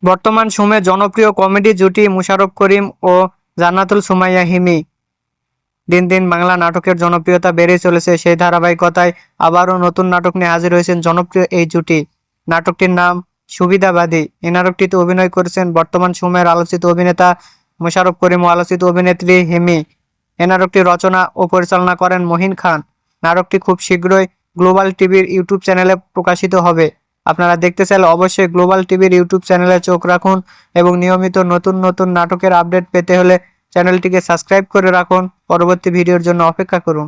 বর্তমান সময়ে জনপ্রিয় কমেডি জুটি মোশাররফ করিম ও জান্নাতুল সুমাইয়া হিমি। দিন দিন বাংলা নাটকের জনপ্রিয়তা বেড়েই চলেছে। সেই ধারাবাহিকতায় আবারও নতুন নাটক নিয়ে হাজির হয়েছেন জনপ্রিয় এই জুটি। নাটকটির নাম সুবিধাবাদী। এই নাটকটিতে অভিনয় করেছেন বর্তমান সময়ের আলোচিত অভিনেতা মোশাররফ করিম ও আলোচিত অভিনেত্রী হিমি। এই নাটকটি রচনা ও পরিচালনা করেন মহিন খান। নাটকটি খুব শীঘ্রই গ্লোবাল টিভির ইউটিউব চ্যানেলে প্রকাশিত হবে। আপনারা দেখতে চাইলে অবশ্যই গ্লোবাল টিভির ইউটিউব চ্যানেলে চোখ রাখুন এবং নিয়মিত নতুন নতুন নাটকের আপডেট পেতে হলে চ্যানেলটিকে সাবস্ক্রাইব করে রাখুন। পরবর্তী ভিডিওর জন্য অপেক্ষা করুন।